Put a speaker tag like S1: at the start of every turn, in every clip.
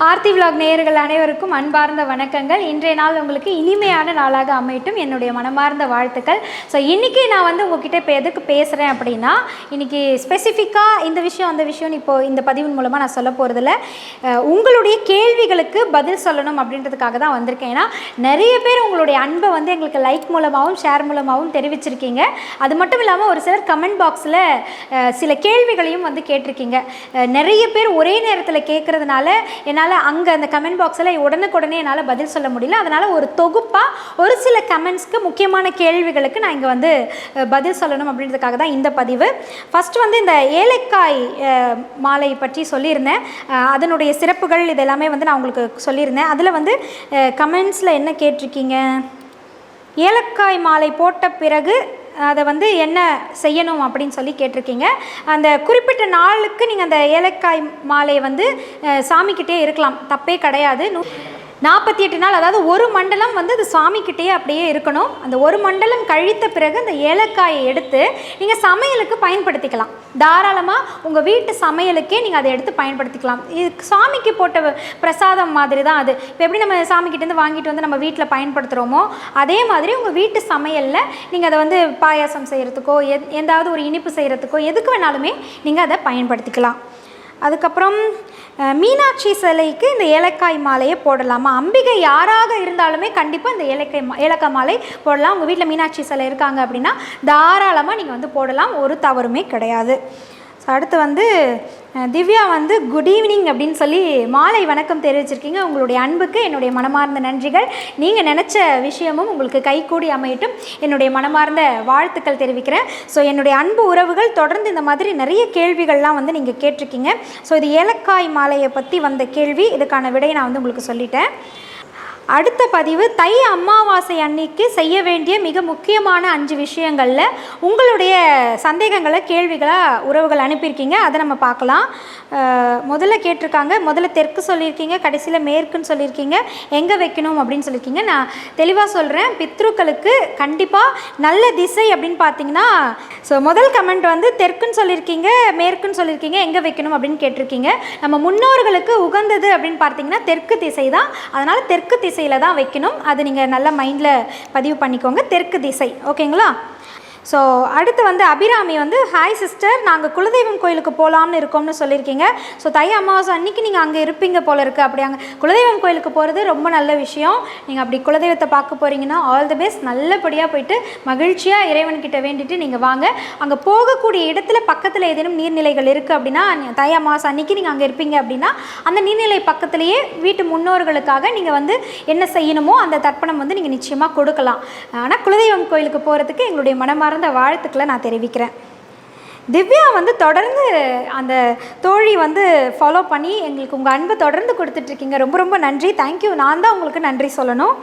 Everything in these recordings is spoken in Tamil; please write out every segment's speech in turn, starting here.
S1: ஆர்த்தி விலாக் நேயர்கள் அனைவருக்கும் அன்பார்ந்த வணக்கங்கள். இன்றைய நாள் உங்களுக்கு இனிமையான நாளாக அமையட்டும் என்னுடைய மனமார்ந்த வாழ்த்துக்கள். ஸோ இன்றைக்கி நான் வந்து உங்ககிட்ட இப்போ எதுக்கு பேசுகிறேன் அப்படின்னா, இன்றைக்கி ஸ்பெசிஃபிக்காக இந்த விஷயம் அந்த விஷயம்னு இப்போது இந்த பதிவின் மூலமாக நான் சொல்ல போகிறதில்ல. உங்களுடைய கேள்விகளுக்கு பதில் சொல்லணும் அப்படின்றதுக்காக தான் வந்திருக்கேன். ஏன்னா நிறைய பேர் உங்களுடைய அன்பை வந்து எங்களுக்கு லைக் மூலமாகவும் ஷேர் மூலமாகவும் தெரிவிச்சிருக்கீங்க. அது மட்டும் இல்லாமல் ஒரு சிலர் கமெண்ட் பாக்ஸில் சில கேள்விகளையும் வந்து கேட்டிருக்கீங்க. நிறைய பேர் ஒரே நேரத்தில் கேட்குறதுனால என்னால் அங்கே அந்த கமெண்ட் பாக்ஸில் உடனுக்குடனே என்னால் பதில் சொல்ல முடியல. அதனால் ஒரு தொகுப்பாக ஒரு சில கமெண்ட்ஸ்க்கு முக்கியமான கேள்விகளுக்கு நான் இங்கே வந்து பதில் சொல்லணும் அப்படின்றதுக்காக தான் இந்த பதிவு. ஃபஸ்ட்டு வந்து இந்த ஏலக்காய் மாலை பற்றி சொல்லியிருந்தேன். அதனுடைய சிறப்புகள் இதெல்லாமே வந்து நான் உங்களுக்கு சொல்லியிருந்தேன். அதில் வந்து கமெண்ட்ஸில் என்ன கேட்டிருக்கீங்க, ஏலக்காய் மாலை போட்ட பிறகு அதை வந்து என்ன செய்யணும் அப்படின்னு சொல்லி கேட்டிருக்கீங்க. அந்த குறிப்பிட்ட நாளுக்கு நீங்கள் அந்த ஏலக்காய் மாலையை வந்து சாமிக்கிட்டே இருக்கலாம், தப்பே கிடையாது. 48 நாள், அதாவது ஒரு மண்டலம் வந்து அது சாமிக்கிட்டேயே அப்படியே இருக்கணும். அந்த ஒரு மண்டலம் கழித்த பிறகு அந்த ஏலக்காயை எடுத்து நீங்கள் சமையலுக்கு பயன்படுத்திக்கலாம். தாராளமாக உங்கள் வீட்டு சமையலுக்கே நீங்கள் அதை எடுத்து பயன்படுத்திக்கலாம். இது சாமிக்கு போட்ட பிரசாதம் மாதிரி தான் அது. இப்போ எப்படி நம்ம சாமிக்கிட்டேருந்து வாங்கிட்டு வந்து நம்ம வீட்டில் பயன்படுத்துகிறோமோ அதே மாதிரி உங்கள் வீட்டு சமையலில் நீங்கள் அதை வந்து பாயாசம் செய்கிறதுக்கோ எந்தாவது ஒரு இனிப்பு செய்கிறதுக்கோ எதுக்கு வேணாலுமே நீங்கள் அதை பயன்படுத்திக்கலாம். அதுக்கப்புறம் மீனாட்சி சிலைக்கு இந்த ஏலக்காய் மாலையை போடலாமா? அம்பிகை யாராக இருந்தாலுமே கண்டிப்பாக இந்த ஏலக்காய் மாலை போடலாம். உங்கள் வீட்டில் மீனாட்சி சிலை இருக்காங்க அப்படின்னா தாராளமாக நீங்கள் வந்து போடலாம், ஒரு தவறுமே கிடையாது. ஸோ அடுத்து வந்து திவ்யா வந்து குட் ஈவினிங் அப்படின்னு சொல்லி மாலை வணக்கம் தெரிவிச்சிருக்கீங்க. உங்களுடைய அன்புக்கு என்னுடைய மனமார்ந்த நன்றிகள். நீங்கள் நினச்ச விஷயமும் உங்களுக்கு கைகூடி அமையட்டும் என்னுடைய மனமார்ந்த வாழ்த்துக்கள் தெரிவிக்கிறேன். ஸோ என்னுடைய அன்பு உறவுகள் தொடர்ந்து இந்த மாதிரி நிறைய கேள்விகள்லாம் வந்து நீங்கள் கேட்டிருக்கீங்க. ஸோ இது ஏலக்காய் மாலையை பற்றி வந்த கேள்வி, இதுக்கான விடையை நான் வந்து உங்களுக்கு சொல்லிட்டேன். அடுத்த பதிவு தை அமாவாசை அன்னைக்கு செய்ய வேண்டிய மிக முக்கியமான 5 விஷயங்களில் உங்களுடைய சந்தேகங்களை கேள்விகளை உறவுகள் அனுப்பியிருக்கீங்க. அதை நம்ம பார்க்கலாம். முதல்ல கேட்டிருக்காங்க, முதல்ல தெற்கு சொல்லியிருக்கீங்க, கடைசியில் மேற்குன்னு சொல்லியிருக்கீங்க, எங்கே வைக்கணும் அப்படின்னு சொல்லியிருக்கீங்க. நான் தெளிவாக சொல்கிறேன், பித்ருக்களுக்கு கண்டிப்பாக நல்ல திசை அப்படின்னு பார்த்தீங்கன்னா, ஸோ முதல் கமெண்ட் வந்து தெற்குன்னு சொல்லியிருக்கீங்க, மேற்குன்னு சொல்லியிருக்கீங்க, எங்கே வைக்கணும் அப்படின்னு கேட்டிருக்கீங்க. நம்ம முன்னோர்களுக்கு உகந்தது அப்படின்னு பார்த்தீங்கன்னா தெற்கு திசை தான். அதனால் தெற்கு திசையில் தான் வைக்கணும். அது நீங்கள் நல்ல மைண்டில் பதிவு பண்ணிக்கோங்க, தெற்கு திசை. ஓகேங்களா? ஸோ அடுத்து வந்து அபிராமி வந்து ஹாய் சிஸ்டர், நாங்கள் குலதெய்வம் கோயிலுக்கு போகலாம்னு இருக்கோம்னு சொல்லியிருக்கீங்க. ஸோ தை அமாவாசை அன்றைக்கி நீங்கள் அங்கே இருப்பீங்க போல இருக்குது. அப்படி அங்கே குலதெய்வம் கோயிலுக்கு போகிறது ரொம்ப நல்ல விஷயம். நீங்கள் அப்படி குலதெய்வத்தை பார்க்க போகிறீங்கன்னா ஆல் தி பெஸ்ட். நல்லபடியாக போயிட்டு மகிழ்ச்சியாக இறைவன்கிட்ட வேண்டிட்டு நீங்கள் வாங்க. அங்கே போகக்கூடிய இடத்துல பக்கத்தில் ஏதேனும் நீர்நிலைகள் இருக்குது அப்படின்னா, தை அமாவாசை அன்றைக்கி நீங்கள் அங்கே இருப்பீங்க அப்படின்னா அந்த நீர்நிலை பக்கத்துலேயே வீட்டு முன்னோர்களுக்காக நீங்கள் வந்து என்ன செய்யணுமோ அந்த தர்ப்பணம் வந்து நீங்கள் நிச்சயமாக கொடுக்கலாம். ஆனால் குலதெய்வம் கோயிலுக்கு போகிறதுக்கு எங்களுடைய மனமார்ந்த வாழ்த்துக்களை நான் தெரிவிக்கிறேன். திவ்யா வந்து தொடர்ந்து அந்த தோழி வந்து ஃபாலோ பண்ணி எங்களுக்கு உங்கள் அன்பை தொடர்ந்து கொடுத்துட்ருக்கீங்க. ரொம்ப ரொம்ப நன்றி, தேங்க்யூ. நான் தான் உங்களுக்கு நன்றி சொல்லணும்.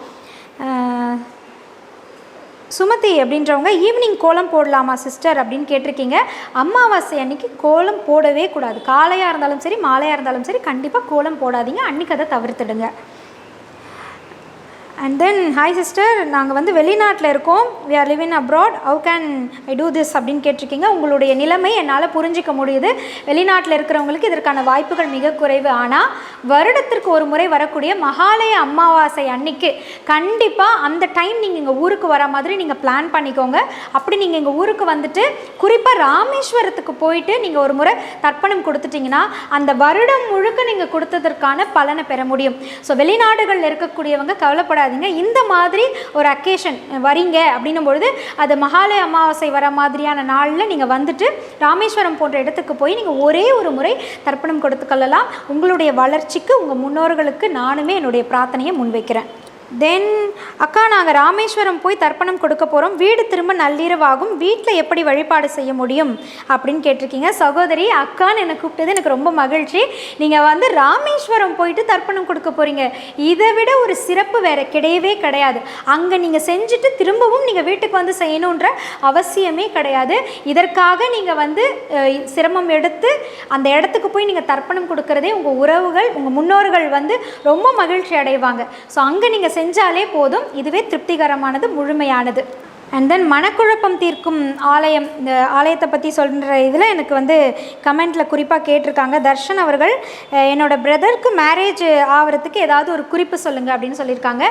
S1: சுமதி அப்படின்றவங்க ஈவினிங் கோலம் போடலாமா சிஸ்டர் அப்படின்னு கேட்டிருக்கீங்க. அமாவாசை அன்றைக்கி கோலம் போடவே கூடாது. காலையாக இருந்தாலும் சரி மாலையாக இருந்தாலும் சரி கண்டிப்பாக கோலம் போடாதீங்க. அன்றைக்கி அதை தவிர்த்துடுங்க. அண்ட் தென் ஹாய் சிஸ்டர், நாங்கள் வந்து வெளிநாட்டில் இருக்கோம், we are living abroad, how can I do this அப்படின்னு கேட்டிருக்கீங்க. உங்களுடைய நிலைமை என்னால் புரிஞ்சிக்க முடியுது. வெளிநாட்டில் இருக்கிறவங்களுக்கு இதற்கான வாய்ப்புகள் மிக குறைவு. ஆனால் வருடத்திற்கு ஒரு முறை வரக்கூடிய மகாலய அமாவாசை அன்னைக்கு கண்டிப்பாக அந்த டைம் நீங்கள் எங்கள் ஊருக்கு வர மாதிரி நீங்கள் பிளான் பண்ணிக்கோங்க. அப்படி நீங்கள் எங்கள் ஊருக்கு வந்துட்டு குறிப்பாக ராமேஸ்வரத்துக்கு போயிட்டு நீங்கள் ஒரு முறை தர்ப்பணம் கொடுத்துட்டிங்கன்னா அந்த வருடம் முழுக்க நீங்கள் கொடுத்ததற்கான பலனை பெற முடியும். ஸோ வெளிநாடுகளில் இருக்கக்கூடியவங்க கவலைப்படாது. இந்த மாதிரி ஒரு அக்கேஷன் வரீங்க அப்படின்னும் பொழுது அது மகாலய அமாவாசை வர மாதிரியான நாளில் நீங்கள் வந்துட்டு ராமேஸ்வரம் போன்ற இடத்துக்கு போய் நீங்கள் ஒரே ஒரு முறை தர்ப்பணம் கொடுத்துக்கொள்ளலாம். உங்களுடைய வளர்ச்சிக்கு உங்கள் முன்னோர்களுக்கு நானுமே என்னுடைய பிரார்த்தனையை முன்வைக்கிறேன். தென் அக்கா, நாங்கள் ராமேஸ்வரம் போய் தர்ப்பணம் கொடுக்க போகிறோம், வீடு திரும்ப நள்ளிரவாகும், வீட்டில் எப்படி வழிபாடு செய்ய முடியும் அப்படின்னு கேட்டிருக்கீங்க. சகோதரி, அக்கான்னு என்னை கூப்பிட்டது எனக்கு ரொம்ப மகிழ்ச்சி. நீங்கள் வந்து ராமேஸ்வரம் போயிட்டு தர்ப்பணம் கொடுக்க போகிறீங்க, இதை விட ஒரு சிறப்பு வேறு கிடையவே கிடையாது. அங்கே நீங்கள் செஞ்சுட்டு திரும்பவும் நீங்கள் வீட்டுக்கு வந்து செய்யணுன்ற அவசியமே கிடையாது. இதற்காக நீங்கள் வந்து சிரமம் எடுத்து அந்த இடத்துக்கு போய் நீங்கள் தர்ப்பணம் கொடுக்கறதே உங்கள் உறவுகள் உங்கள் முன்னோர்கள் வந்து ரொம்ப மகிழ்ச்சி அடைவாங்க. ஸோ அங்கே நீங்கள் செஞ்சாலே போதும், இதுவே திருப்திகரமானது, முழுமையானது. அண்ட் தென் மனக்குழப்பம் தீர்க்கும் ஆலயம், இந்த ஆலயத்தை பற்றி சொல்கிற இதில் எனக்கு வந்து கமெண்ட்டில் குறிப்பாக கேட்டிருக்காங்க. தர்ஷன் அவர்கள், என்னோடய பிரதருக்கு மேரேஜ் ஆகிறதுக்கு ஏதாவது ஒரு குறிப்பு சொல்லுங்கள் அப்படின்னு சொல்லியிருக்காங்க.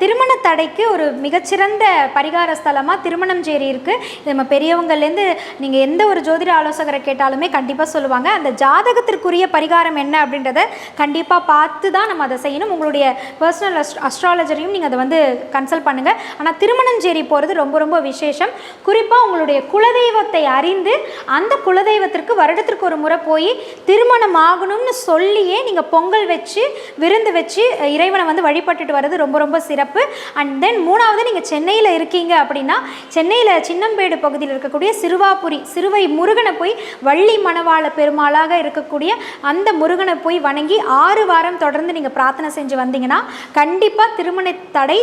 S1: திருமண தடைக்கு ஒரு மிகச்சிறந்த பரிகார ஸ்தலமாக திருமணஞ்சேரி இருக்குது. இது நம்ம பெரியவங்கள்லேருந்து நீங்கள் எந்த ஒரு ஜோதிட ஆலோசகரை கேட்டாலுமே கண்டிப்பாக சொல்லுவாங்க. அந்த ஜாதகத்திற்குரிய பரிகாரம் என்ன அப்படின்றத கண்டிப்பாக பார்த்து தான் நம்ம அதை செய்யணும். உங்களுடைய பர்சனல் அஸ்ட்ராலஜரையும் நீங்கள் அதை வந்து கன்சல்ட் பண்ணுங்கள். ஆனால் திருமணஞ்சேரி போகிறது ரொம்ப ரொம்ப விசேஷம். குறிப்பாக உங்களுடைய குலதெய்வத்தை அறிந்து அந்த குலதெய்வத்திற்கு வருடத்திற்கு ஒரு முறை போய் திருமணம் ஆகணும்னு சொல்லியே நீங்கள் பொங்கல் வச்சு விருந்து வச்சு இறைவனை வந்து வழிபட்டுட்டு வர்றது ரொம்ப ரொம்ப சிறப்பு. அண்ட் தென் மூணாவது, நீங்கள் சென்னையில் இருக்கீங்க அப்படின்னா சென்னையில் சின்னம்பேடு பகுதியில் இருக்கக்கூடிய சிறுவாபுரி சிறுவை முருகனை போய் வள்ளி மணவாள பெருமாளாக இருக்கக்கூடிய அந்த முருகனை போய் வணங்கி 6 வாரம் தொடர்ந்து நீங்கள் பிரார்த்தனை செஞ்சு வந்தீங்கன்னா கண்டிப்பாக திருமண தடை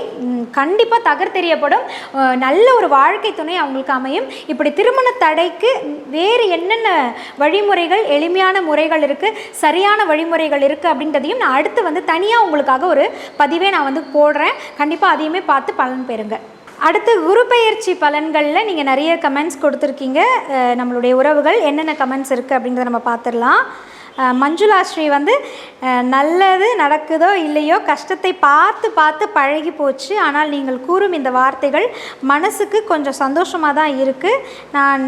S1: கண்டிப்பாக தகர்த்தெறியப்படும். நல்ல ஒரு வாழ்க்கை துணை அவங்களுக்கு அமையும். இப்படி திருமண தடைக்கு வேறு என்னென்ன வழிமுறைகள், எளிமையான முறைகள் இருக்குது, சரியான வழிமுறைகள் இருக்குது அப்படின்றதையும் நான் அடுத்து வந்து தனியாக உங்களுக்காக ஒரு பதிவே நான் வந்து போடுறேன். கண்டிப்பாக அதையுமே பார்த்து பலன் பெறுங்க. அடுத்து குரு பெயர்ச்சி பலன்களில் நீங்கள் நிறைய கமெண்ட்ஸ் கொடுத்துருக்கீங்க. நம்மளுடைய உறவுகள் என்னென்ன கமெண்ட்ஸ் இருக்குது அப்படிங்கிறத நம்ம பார்த்துடலாம். மஞ்சுளா ஸ்ரீ வந்து, நல்லது நடக்குதோ இல்லையோ கஷ்டத்தை பார்த்து பார்த்து பழகி போச்சு. ஆனால் நீங்கள் கூறும் இந்த வார்த்தைகள் மனசுக்கு கொஞ்சம் சந்தோஷமாக தான் இருக்குது. நான்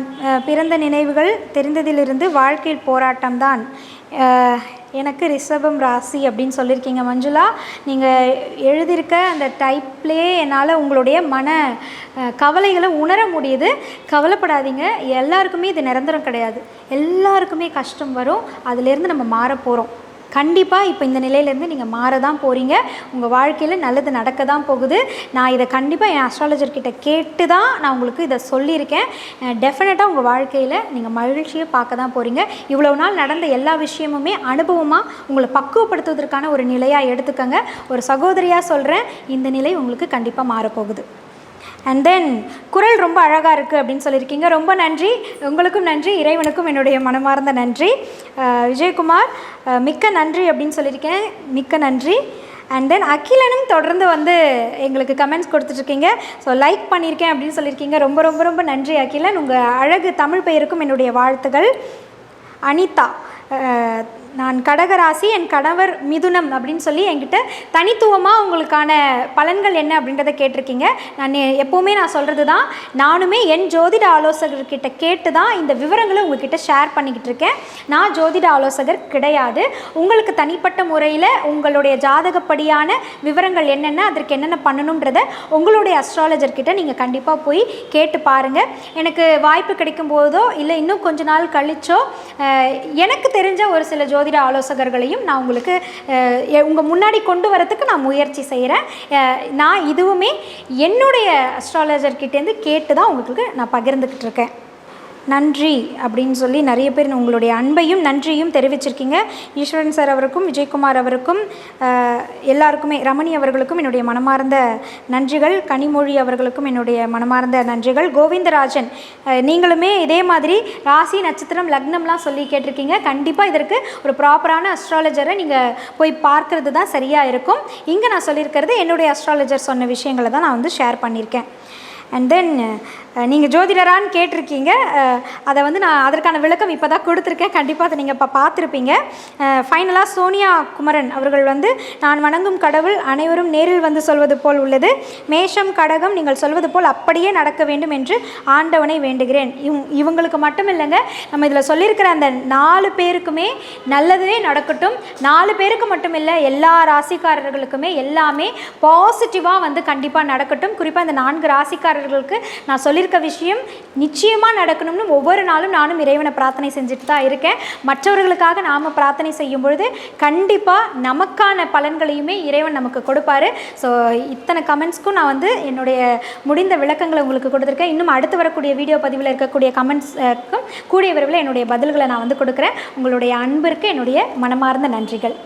S1: பிறந்த நினைவுகள் தெரிந்ததிலிருந்து வாழ்க்கையில் போராட்டம்தான். எனக்கு ரிஷபம் ராசி அப்படின்னு சொல்லியிருக்கீங்க மஞ்சுளா. நீங்கள் எழுதியிருக்க அந்த டைப்லேயே என்னால் உங்களுடைய மன கவலைகளை உணர முடியுது. கவலைப்படாதீங்க, எல்லாருக்குமே இது நிரந்தரம் கிடையாது. எல்லாருக்குமே கஷ்டம் வரும், அதிலேருந்து நம்ம மாற போகிறோம். கண்டிப்பாக இப்போ இந்த நிலையிலேருந்து நீங்கள் மாற தான் போகிறீங்க. உங்கள் வாழ்க்கையில் நல்லது நடக்க தான் போகுது. நான் இதை கண்டிப்பாக என் அஸ்ட்ராலஜர்கிட்ட கேட்டு தான் நான் உங்களுக்கு இதை சொல்லியிருக்கேன். டெஃபினட்டாக உங்கள் வாழ்க்கையில் நீங்கள் மகிழ்ச்சியை பார்க்க தான் போகிறீங்க. இவ்வளோ நாள் நடந்த எல்லா விஷயமுமே அனுபவமாக உங்களை பக்குவப்படுத்துவதற்கான ஒரு நிலையாக எடுத்துக்கோங்க. ஒரு சகோதரியாக சொல்கிறேன், இந்த நிலை உங்களுக்கு கண்டிப்பாக மாறப்போகுது. அண்ட் தென் குரல் ரொம்ப அழகாக இருக்குது அப்படின்னு சொல்லியிருக்கீங்க. ரொம்ப நன்றி, உங்களுக்கும் நன்றி, இறைவனுக்கும் என்னுடைய மனமார்ந்த நன்றி. விஜயகுமார், மிக்க நன்றி அப்படின்னு சொல்லியிருக்கேன். மிக்க நன்றி. அண்ட் தென் அகிலனும் தொடர்ந்து வந்து எங்களுக்கு கமெண்ட்ஸ் கொடுத்துட்ருக்கீங்க. ஸோ லைக் பண்ணியிருக்கேன் அப்படின்னு சொல்லியிருக்கீங்க. ரொம்ப ரொம்ப ரொம்ப நன்றி அகிலன். உங்கள் அழகு தமிழ் பெயருக்கும் என்னுடைய வாழ்த்துகள். அனிதா, நான் கடகராசி, என் கணவர் மிதுனம் அப்படின்னு சொல்லி என்கிட்ட தனித்துவமாக உங்களுக்கான பலன்கள் என்ன அப்படின்றத கேட்டிருக்கீங்க. நான் எப்போவுமே நான் சொல்கிறது தான், நானுமே என் ஜோதிட ஆலோசகர்கிட்ட கேட்டு தான் இந்த விவரங்களை உங்கள்கிட்ட ஷேர் பண்ணிக்கிட்டு இருக்கேன். நான் ஜோதிட ஆலோசகர் கிடையாது. உங்களுக்கு தனிப்பட்ட முறையில் உங்களுடைய ஜாதகப்படியான விவரங்கள் என்னென்ன, அதற்கு என்னென்ன பண்ணணுன்றத உங்களுடைய அஸ்ட்ராலஜர்கிட்ட நீங்கள் கண்டிப்பாக போய் கேட்டு பாருங்கள். எனக்கு வாய்ப்பு கிடைக்கும் போதோ இல்லை இன்னும் கொஞ்ச நாள் கழிச்சோ எனக்கு தெரிஞ்ச ஒரு சில ஜோதிட ஆலோசகர்களையும் நான் உங்களுக்கு உங்கள் முன்னாடி கொண்டு வரதுக்கு நான் முயற்சி செய்கிறேன். நான் இதுவுமே என்னுடைய அஸ்ட்ராலஜர்கிட்டேருந்து கேட்டு தான் உங்களுக்கு நான் பகிர்ந்துக்கிட்டு இருக்கேன். நன்றி அப்படின்னு சொல்லி நிறைய பேர் உங்களுடைய அன்பையும் நன்றியும் தெரிவிச்சிருக்கீங்க. ஈஸ்வரன் சார் அவருக்கும் விஜயகுமார் அவருக்கும் எல்லாருக்குமே, ரமணி அவர்களுக்கும் என்னுடைய மனமார்ந்த நன்றிகள். கனிமொழி அவர்களுக்கும் என்னுடைய மனமார்ந்த நன்றிகள். கோவிந்தராஜன், நீங்களுமே இதே மாதிரி ராசி நட்சத்திரம் லக்னம்லாம் சொல்லி கேட்டிருக்கீங்க. கண்டிப்பாக இதற்கு ஒரு ப்ராப்பரான அஸ்ட்ராலஜரை நீங்கள் போய் பார்க்குறது தான் சரியாக இருக்கும். இங்கே நான் சொல்லியிருக்கிறது என்னுடைய அஸ்ட்ராலஜர் சொன்ன விஷயங்களை தான் நான் வந்து ஷேர் பண்ணியிருக்கேன். அண்ட் தென் நீங்கள் ஜோதிடரான்னு கேட்டிருக்கீங்க. அதை வந்து நான் அதற்கான விளக்கம் இப்போ தான் கொடுத்துருக்கேன். கண்டிப்பாக அதை நீங்கள் இப்போ பார்த்துருப்பீங்க. ஃபைனலாக சோனியா குமரன் அவர்கள் வந்து, நான் வணங்கும் கடவுள் அனைவரும் நேரில் வந்து சொல்வது போல் உள்ளது. மேஷம் கடகம் நீங்கள் சொல்வது போல் அப்படியே நடக்க வேண்டும் என்று ஆண்டவனை வேண்டுகிறேன். இவங்களுக்கு மட்டும் இல்லைங்க, நம்ம இதில் சொல்லியிருக்கிற அந்த 4 பேருக்குமே நல்லதே நடக்கட்டும். 4 பேருக்கு மட்டும் இல்லை, எல்லா ராசிக்காரர்களுக்குமே எல்லாமே பாசிட்டிவாக வந்து கண்டிப்பாக நடக்கட்டும். குறிப்பாக இந்த 4 ராசிக்காரர்களுக்கு நான் சொல்லியிருக்க விஷயம் நிச்சயமாக நடக்கணும்னு ஒவ்வொரு நாளும் நானும் இறைவனை பிரார்த்தனை செஞ்சுட்டு தான் இருக்கேன். மற்றவர்களுக்காக நாம் பிரார்த்தனை செய்யும் பொழுது கண்டிப்பாக நமக்கான பலன்களையுமே இறைவன் நமக்கு கொடுப்பாரு. ஸோ இத்தனை கமெண்ட்ஸ்க்கும் நான் வந்து என்னுடைய முடிந்த விளக்கங்களை உங்களுக்கு கொடுத்துருக்கேன். இன்னும் அடுத்து வரக்கூடிய வீடியோ பதிவில் இருக்கக்கூடிய கமெண்ட்ஸ்க்கும் கூடிய விரைவில் என்னுடைய பதில்களை நான் வந்து கொடுக்குறேன். உங்களுடைய அன்பிற்கு என்னுடைய மனமார்ந்த நன்றிகள்.